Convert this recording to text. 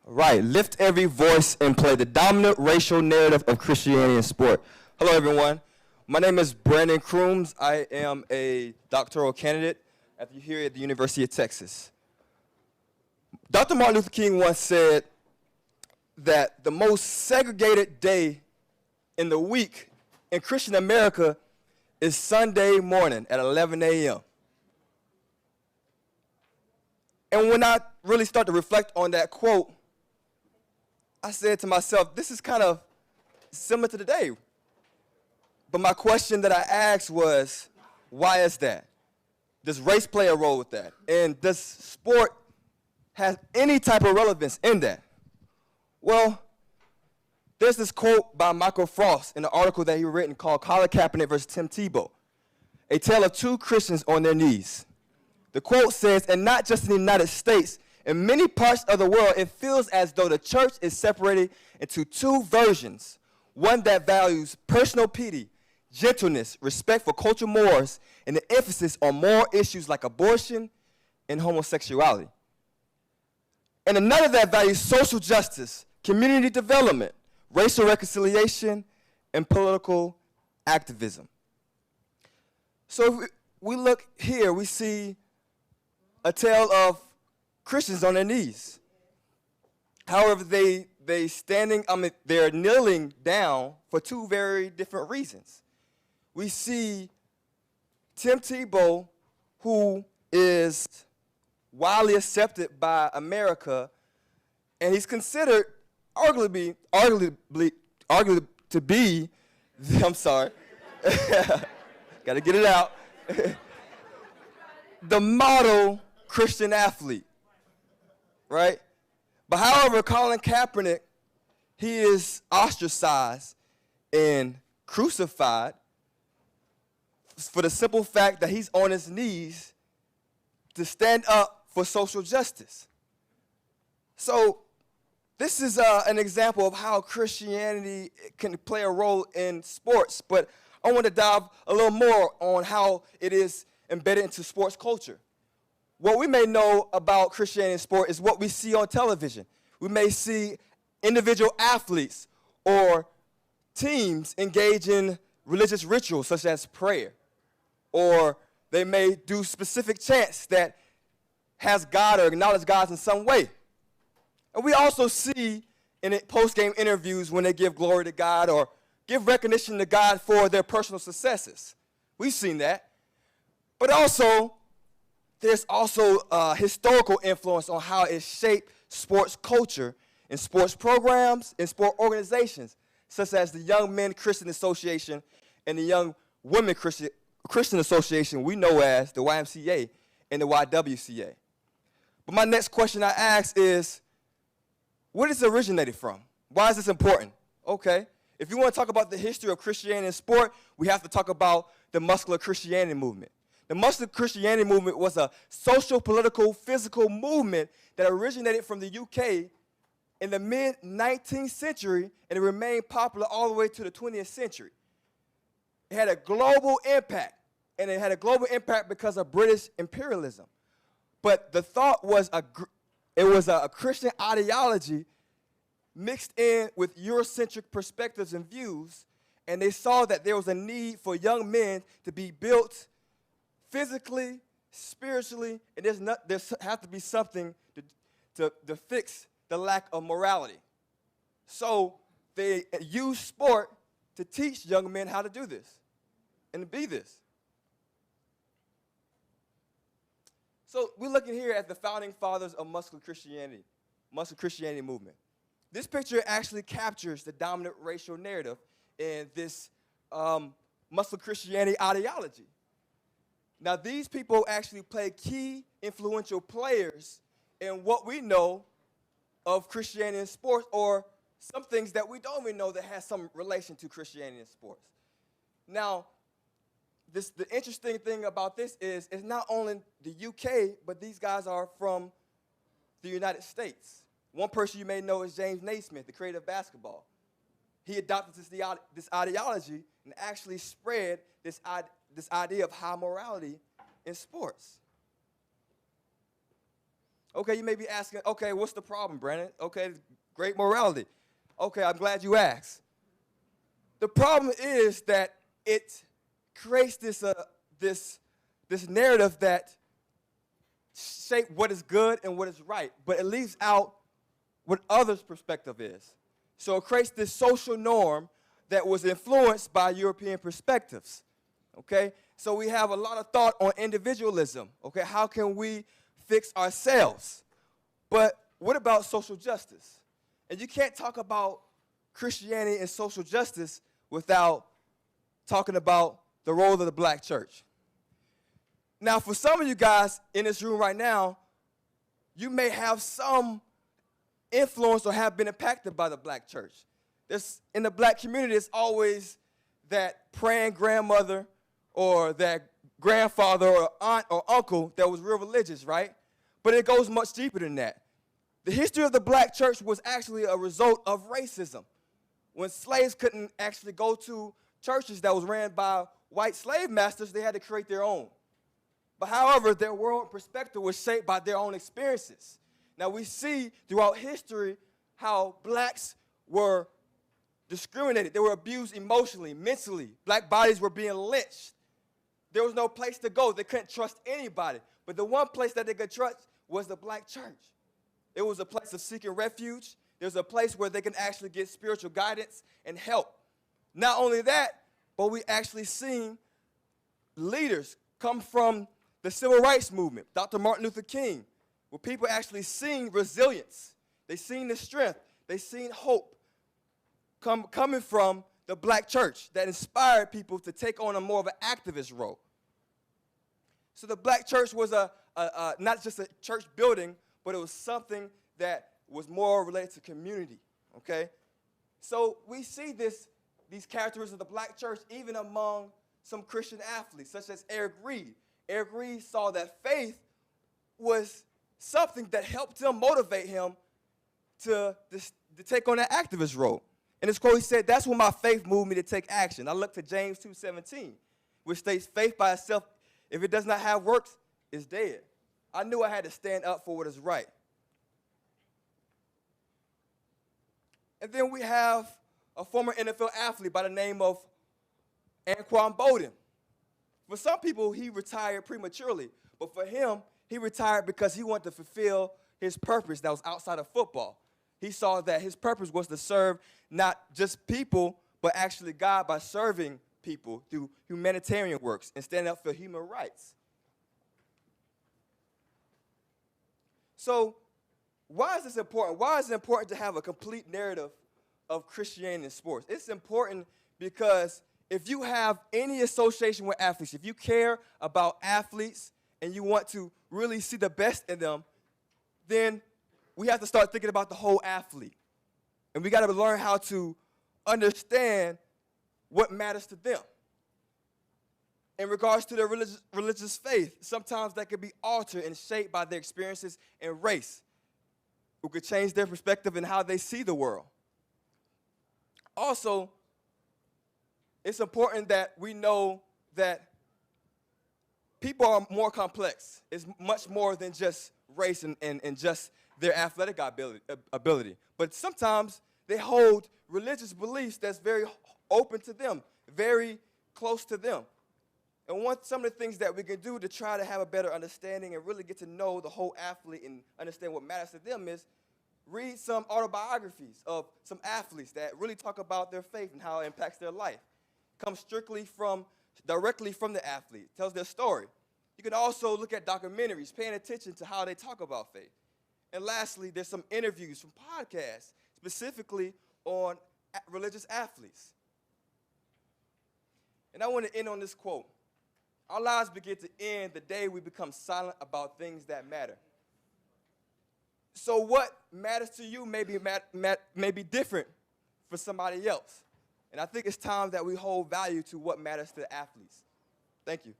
Right, lift every voice and play the dominant racial narrative of Christianity in sport. Hello, everyone. My name is Brandon Crooms. I am a doctoral candidate here at the University of Texas. Dr. Martin Luther King once said that the most segregated day in the week in Christian America is Sunday morning at 11 a.m. And when I really start to reflect on that quote, I said to myself, this is kind of similar to today. But my question that I asked was, why is that? Does race play a role with that? And does sport have any type of relevance in that? Well, there's this quote by Michael Frost in an article that he written called Colin Kaepernick versus Tim Tebow, a tale of two Christians on their knees. The quote says, and not just in the United States, in many parts of the world, it feels as though the church is separated into two versions, one that values personal pity, gentleness, respect for cultural mores, and the emphasis on moral issues like abortion and homosexuality. And another that values social justice, community development, racial reconciliation, and political activism. So if we look here, we see a tale of Christians on their knees. However, they're kneeling down for two very different reasons. We see Tim Tebow, who is widely accepted by America, and he's considered arguably to be, I'm sorry, gotta get it out, the model Christian athlete. Right? But however, Colin Kaepernick, he is ostracized and crucified for the simple fact that he's on his knees to stand up for social justice. So this is an example of how Christianity can play a role in sports, but I want to dive a little more on how it is embedded into sports culture. What we may know about Christianity in sport is what we see on television. We may see individual athletes or teams engage in religious rituals such as prayer, or they may do specific chants that has God or acknowledge God in some way. And we also see in post-game interviews when they give glory to God or give recognition to God for their personal successes. We've seen that. But also, there's also historical influence on how it shaped sports culture in sports programs and sport organizations, such as the Young Men Christian Association and the Young Women Christian Association we know as the YMCA and the YWCA. But my next question I ask is, where does it originated from? Why is this important? Okay, if you want to talk about the history of Christianity in sport, we have to talk about the muscular Christianity movement. The muscular Christianity movement was a social, political, physical movement that originated from the UK in the mid-19th century, and it remained popular all the way to the 20th century. It had a global impact, and it had a global impact because of British imperialism. But the thought was it was a Christian ideology mixed in with Eurocentric perspectives and views, and they saw that there was a need for young men to be built physically, spiritually, and there has to be something to fix the lack of morality. So they use sport to teach young men how to do this and to be this. So we're looking here at the founding fathers of muscular Christianity movement. This picture actually captures the dominant racial narrative in this muscular Christianity ideology. Now, these people actually play key influential players in what we know of Christianity in sports, or some things that we don't even know that has some relation to Christianity in sports. Now, the interesting thing about this is it's not only the UK, but these guys are from the United States. One person you may know is James Naismith, the creator of basketball. He adopted this ideology and actually spread this idea of high morality in sports. Okay, you may be asking, okay, what's the problem, Brandon? Okay, great morality. Okay, I'm glad you asked. The problem is that it creates this narrative that shape what is good and what is right, but it leaves out what others' perspective is. So it creates this social norm that was influenced by European perspectives, okay? So we have a lot of thought on individualism, okay? How can we fix ourselves? But what about social justice? And you can't talk about Christianity and social justice without talking about the role of the black church. Now, for some of you guys in this room right now, you may have some influence or have been impacted by the black church. In the black community, there's always that praying grandmother or that grandfather or aunt or uncle that was real religious, right? But it goes much deeper than that. The history of the black church was actually a result of racism. When slaves couldn't actually go to churches that was ran by white slave masters, they had to create their own. But however, their world perspective was shaped by their own experiences. Now we see throughout history how blacks were discriminated. They were abused emotionally, mentally. Black bodies were being lynched. There was no place to go. They couldn't trust anybody. But the one place that they could trust was the black church. It was a place of seeking refuge. There was a place where they can actually get spiritual guidance and help. Not only that, but we actually seen leaders come from the civil rights movement, Dr. Martin Luther King, where people actually seen resilience. They seen the strength. They seen hope coming from the black church that inspired people to take on a more of an activist role. So the black church was not just a church building, but it was something that was more related to community, okay? So we see these characteristics of the black church even among some Christian athletes, such as Eric Reed. Eric Reed saw that faith was something that helped him motivate him to take on that activist role. In his quote, he said, "That's when my faith moved me to take action." I look to James 2:17, which states, "Faith by itself, if it does not have works, is dead." I knew I had to stand up for what is right. And then we have a former NFL athlete by the name of Anquan Boldin. For some people, he retired prematurely, but for him, he retired because he wanted to fulfill his purpose that was outside of football. He saw that his purpose was to serve not just people, but actually God by serving people through humanitarian works and standing up for human rights. So why is this important? Why is it important to have a complete narrative of Christianity in sports? It's important because if you have any association with athletes, if you care about athletes and you want to really see the best in them, then we have to start thinking about the whole athlete. And we got to learn how to understand what matters to them. In regards to their religious faith, sometimes that can be altered and shaped by their experiences and race, who could change their perspective and how they see the world. Also, it's important that we know that people are more complex. It's much more than just race and just their athletic ability. But sometimes they hold religious beliefs that's very open to them, very close to them. And some of the things that we can do to try to have a better understanding and really get to know the whole athlete and understand what matters to them is read some autobiographies of some athletes that really talk about their faith and how it impacts their life. Comes directly from the athlete, tells their story. You can also look at documentaries, paying attention to how they talk about faith. And lastly, there's some interviews from podcasts, specifically on religious athletes. And I want to end on this quote. Our lives begin to end the day we become silent about things that matter. So what matters to you may be different for somebody else. And I think it's time that we hold value to what matters to athletes. Thank you.